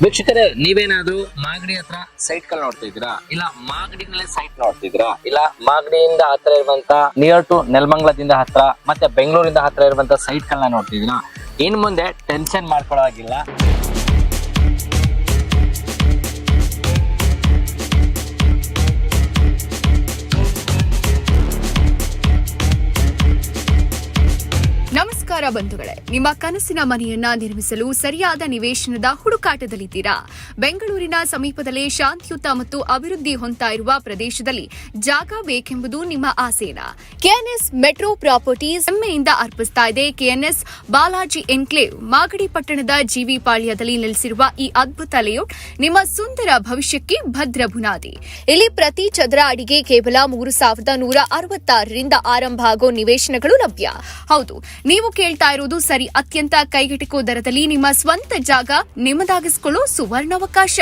ವೀಕ್ಷಕರೇ, ನೀವೇನಾದ್ರೂ ಮಾಗಡಿ ಹತ್ರ ಸೈಟ್ ಗಳು ನೋಡ್ತಿದ್ದೀರಾ, ಇಲ್ಲ ಮಾಗಡಿನಲ್ಲೇ ಸೈಟ್ ನೋಡ್ತಿದ್ದೀರಾ, ಇಲ್ಲ ಮಾಗಡಿಯಿಂದ ಹತ್ರ ಇರುವಂತ ನಿಯರ್ ಟು ನೆಲಮಂಗಲದಿಂದ ಹತ್ರ ಮತ್ತೆ ಬೆಂಗಳೂರಿಂದ ಹತ್ರ ಇರುವಂತ ಸೈಟ್ ಗಳನ್ನ ನೋಡ್ತಿದ್ದೀರಾ, ಇನ್ ಮುಂದೆ ಟೆನ್ಷನ್ ಮಾಡ್ಕೊಳ್ಳೋ ಹಾಗಿಲ್ಲ. ನಮಸ್ಕಾರ ಬಂಧುಗಳೇ, ನಿಮ್ಮ ಕನಸಿನ ಮನೆಯನ್ನ ನಿರ್ಮಿಸಲು ಸರಿಯಾದ ನಿವೇಶನದ ಹುಡುಕಾಟದಲ್ಲಿದ್ದೀರಾ? ಬೆಂಗಳೂರಿನ ಸಮೀಪದಲ್ಲೇ ಶಾಂತಿಯುತ ಮತ್ತು ಅಭಿವೃದ್ಧಿ ಹೊಂದ್ತಾ ಇರುವ ಪ್ರದೇಶದಲ್ಲಿ ಜಾಗ ಬೇಕೆಂಬುದು ನಿಮ್ಮ ಆಸೆನಾ? ಕೆಎನ್ಎಸ್ ಮೆಟ್ರೋ ಪ್ರಾಪರ್ಟೀಸ್ ಹೆಮ್ಮೆಯಿಂದ ಅರ್ಪಿಸ್ತಾ ಇದೆ ಕೆಎನ್ಎಸ್ ಬಾಲಾಜಿ ಎನ್ಕ್ಲೇವ್. ಮಾಗಡಿ ಪಟ್ಟಣದ ಜಿವಿ ಪಾಳ್ಯದಲ್ಲಿ ನೆಲೆಸಿರುವ ಈ ಅದ್ಭುತ ಲೇಔಟ್ ನಿಮ್ಮ ಸುಂದರ ಭವಿಷ್ಯಕ್ಕೆ ಭದ್ರ ಬುನಾದಿ. ಇಲ್ಲಿ ಪ್ರತಿ ಚದರ ಅಡಿಗೆ ಕೇವಲ 3,166ರಿಂದ ಆರಂಭ ಆಗೋ ನಿವೇಶನಗಳು ಲಭ್ಯ. ಹೌದು, ನೀವು ಕೇಳ್ತಾ ಇರೋದು ಸರಿ. ಅತ್ಯಂತ ಕೈಗೆಟುಕುವ ದರದಲ್ಲಿ ನಿಮ್ಮ ಸ್ವಂತ ಜಾಗ ನಿಮ್ಮದಾಗಿಸಿಕೊಳ್ಳೋ ಸುವರ್ಣಾವಕಾಶ.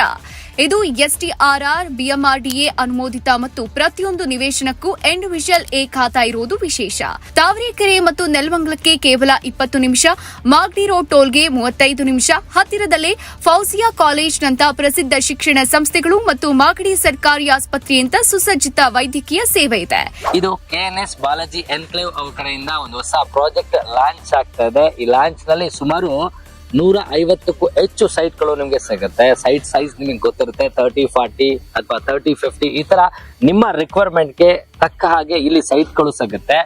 ಇದು ಎಸ್ಟಿಆರ್ಆರ್ ಬಿಎಂಆರ್ಡಿಎ ಅನುಮೋದಿತ ಮತ್ತು ಪ್ರತಿಯೊಂದು ನಿವೇಶನಕ್ಕೂ ಇಂಡಿವಿಜುವಲ್ ಎ ಖಾತಾ ಇರೋದು ವಿಶೇಷ. ತಾವರೆಕೆರೆ ಮತ್ತು ನೆಲಮಂಗಲಕ್ಕೆ ಕೇವಲ 20 ನಿಮಿಷ, ಮಾಗಡಿ ರೋಡ್ ಟೋಲ್ಗೆ 35 ನಿಮಿಷ, ಹತ್ತಿರದಲ್ಲೇ ಫೌಜಿಯಾ ಕಾಲೇಜ್ ನಂತ ಪ್ರಸಿದ್ಧ ಶಿಕ್ಷಣ ಸಂಸ್ಥೆಗಳು ಮತ್ತು ಮಾಗಡಿ ಸರ್ಕಾರಿ ಆಸ್ಪತ್ರೆಯಂತ ಸುಸಜ್ಜಿತ ವೈದ್ಯಕೀಯ ಸೇವೆ ಇದೆ. ಇದು ಕೆಎನ್ಎಸ್ ಬಾಲಾಜಿ ಎನ್ಕ್ಲೇವ್ ಅವ್ರ ಕಡೆಯಿಂದ ಒಂದು ಹೊಸ ಪ್ರಾಜೆಕ್ಟ್ ಲಾಂಚ್ ಆಗ್ತಾ ಇದೆ. ಈ ಲಾಂಚ್ ನಲ್ಲಿ ಸುಮಾರು 150ಕ್ಕೂ ಹೆಚ್ಚು ಸೈಟ್ ಗಳು ನಿಮ್ಗೆ ಸಿಗುತ್ತೆ. ಸೈಟ್ ಸೈಜ್ ನಿಮಗೆ ಗೊತ್ತಿರುತ್ತೆ, 30-40 ಅಥವಾ 30-50 ಈ ತರ ನಿಮ್ಮ ರಿಕ್ವೈರ್ಮೆಂಟ್ಗೆ ತಕ್ಕ ಹಾಗೆ ಇಲ್ಲಿ ಸೈಟ್ ಗಳು ಸಿಗುತ್ತೆ.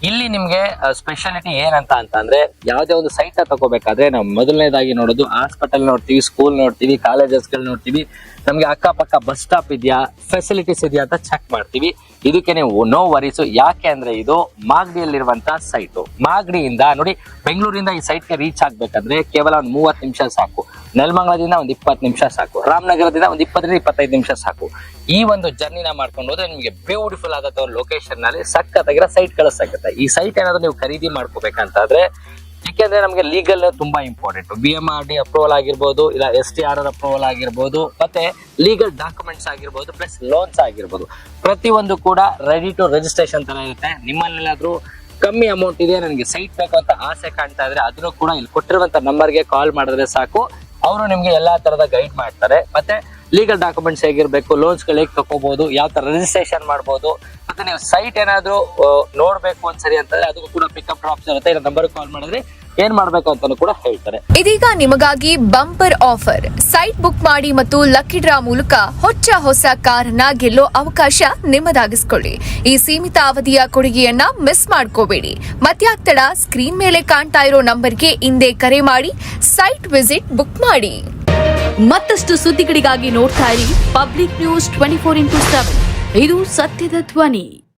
ಇಲ್ಲಿ ನಿಮ್ಗೆ ಸ್ಪೆಷಾಲಿಟಿ ಏನಂತ ಅಂತಂದ್ರೆ, ಯಾವುದೇ ಒಂದು ಸೈಟ್ ತಗೋಬೇಕಾದ್ರೆ ನಾವು ಮೊದಲನೇದಾಗಿ ನೋಡೋದು ಹಾಸ್ಪಿಟಲ್ ನೋಡ್ತೀವಿ, ಸ್ಕೂಲ್ ನೋಡ್ತೀವಿ, ಕಾಲೇಜಸ್ ಗಳು ನೋಡ್ತೀವಿ. ನಮ್ಗೆ ಅಕ್ಕಪಕ್ಕ ಬಸ್ ಸ್ಟಾಪ್ ಇದೆಯಾ, ಫೆಸಿಲಿಟೀಸ್ ಇದೆಯಾ ಅಂತ ಚೆಕ್ ಮಾಡ್ತೀವಿ. ಇದಕ್ಕೆ ನೀವು ನೋ ವರೀಸು. ಯಾಕೆ ಅಂದ್ರೆ ಇದು ಮಾಗಡಿಯಲ್ಲಿರುವಂತ ಸೈಟು. ಮಾಗಡಿಯಿಂದ ನೋಡಿ, ಬೆಂಗಳೂರಿಂದ ಈ ಸೈಟ್ಗೆ ರೀಚ್ ಆಗ್ಬೇಕಂದ್ರೆ ಕೇವಲ ಒಂದು 30 ನಿಮಿಷ ಸಾಕು. ನೆಲಮಂಗಲದಿಂದ ಒಂದು 20 ನಿಮಿಷ ಸಾಕು. ರಾಮನಗರದಿಂದ ಒಂದು 20-25 ನಿಮಿಷ ಸಾಕು. ಈ ಒಂದು ಜರ್ನಿನ ಮಾಡ್ಕೊಂಡು ಹೋದ್ರೆ ನಿಮ್ಗೆ ಬ್ಯೂಟಿಫುಲ್ ಆದ ಲೊಕೇಶನ್ ನಲ್ಲಿ ಸಕ್ಕತ್ತಾಗಿರೋ ಸೈಟ್ ಗಳು ಸಿಗುತ್ತೆ. ಈ ಸೈಟ್ ಏನಾದ್ರು ನೀವು ಖರೀದಿ ಮಾಡ್ಕೋಬೇಕಂತಾದ್ರೆ, ಯಾಕೆಂದ್ರೆ ನಮಗೆ ಲೀಗಲ್ ತುಂಬಾ ಇಂಪಾರ್ಟೆಂಟ್. ಬಿಎಂಆರ್ಡಿ ಅಪ್ರೂವಲ್ ಆಗಿರ್ಬೋದು, ಇಲ್ಲ ಎಸ್ಟಿಆರ್ಆರ್ ಅಪ್ರೂವಲ್ ಆಗಿರ್ಬೋದು, ಮತ್ತೆ ಲೀಗಲ್ ಡಾಕ್ಯುಮೆಂಟ್ಸ್ ಆಗಿರ್ಬೋದು, ಪ್ಲಸ್ ಲೋನ್ಸ್ ಆಗಿರ್ಬೋದು, ಪ್ರತಿಯೊಂದು ಕೂಡ ರೆಡಿ ಟು ರಿಜಿಸ್ಟ್ರೇಷನ್ ತರ ಇರುತ್ತೆ. ನಿಮ್ಮಲ್ಲೆಲ್ಲಾದ್ರೂ ಕಮ್ಮಿ ಅಮೌಂಟ್ ಇದೆ, ನನಗೆ ಸೈಟ್ ಬೇಕು ಅಂತ ಆಸೆ ಕಾಣ್ತಾ ಇದ್ರೆ, ಅದನ್ನು ಕೂಡ ಇಲ್ಲಿ ಕೊಟ್ಟಿರುವಂತ ನಂಬರ್ಗೆ ಕಾಲ್ ಮಾಡಿದ್ರೆ ಸಾಕು. ಅವರು ನಿಮ್ಗೆ ಎಲ್ಲಾ ತರದ ಗೈಡ್ ಮಾಡ್ತಾರೆ. ಮತ್ತೆ ಲೀಗಲ್ ಡಾಕ್ಯುಮೆಂಟ್ಸ್ ಹೇಗಿರ್ಬೇಕು, ಲೋನ್ಸ್ ಗಳು ಹೇಗೆ ತಗೋಬಹುದು, ಯಾವ ತರ ರಿಜಿಸ್ಟ್ರೇಷನ್ ಮಾಡಬಹುದು, ಮತ್ತೆ ನೀವು ಸೈಟ್ ಏನಾದ್ರು ನೋಡ್ಬೇಕು ಒಂದ್ಸರಿ ಅಂತಂದ್ರೆ ಅದಕ್ಕೂ ಕೂಡ ಪಿಕಪ್ ಡ್ರಾಪ್ಸ್ ಇರುತ್ತೆ. ಇಲ್ಲ ನಂಬರ್ ಕಾಲ್ ಮಾಡಿದ್ರೆ ಏನ್ ಮಾಡ್ಬೇಕು ಅಂತಾನು ಕೂಡ ಹೇಳ್ತಾರೆ. ಇದೀಗ ನಿಮಗಾಗಿ ಬಂಪರ್ ಆಫರ್. ಸೈಟ್ ಬುಕ್ ಮಾಡಿ ಮತ್ತು ಲಕ್ಕಿ ಡ್ರಾ ಮೂಲಕ ಹೊಸ ಕಾರನ್ನ ಗೆಲ್ಲೋ ಅವಕಾಶ ನಿಮ್ಮದಾಗಿಸ್ಕೊಳ್ಳಿ. ಈ ಸೀಮಿತ ಅವಧಿಯ ಕೊಡುಗೆಯನ್ನ ಮಿಸ್ ಮಾಡ್ಕೋಬೇಡಿ. ಮತ್ಯಾಕ್ ತಡ, ಸ್ಕ್ರೀನ್ ಮೇಲೆ ಕಾಣ್ತಾ ಇರೋ ನಂಬರ್ಗೆ ಹಿಂದೆ ಕರೆ ಮಾಡಿ ಸೈಟ್ ವಿಸಿಟ್ ಬುಕ್ ಮಾಡಿ. ಮತ್ತಷ್ಟು ಸುದ್ದಿಗಳಿಗಾಗಿ ನೋಡ್ತಾ ಇರಿ ಪಬ್ಲಿಕ್ ನ್ಯೂಸ್ 24x7. ಇದು ಸತ್ಯದ ಧ್ವನಿ.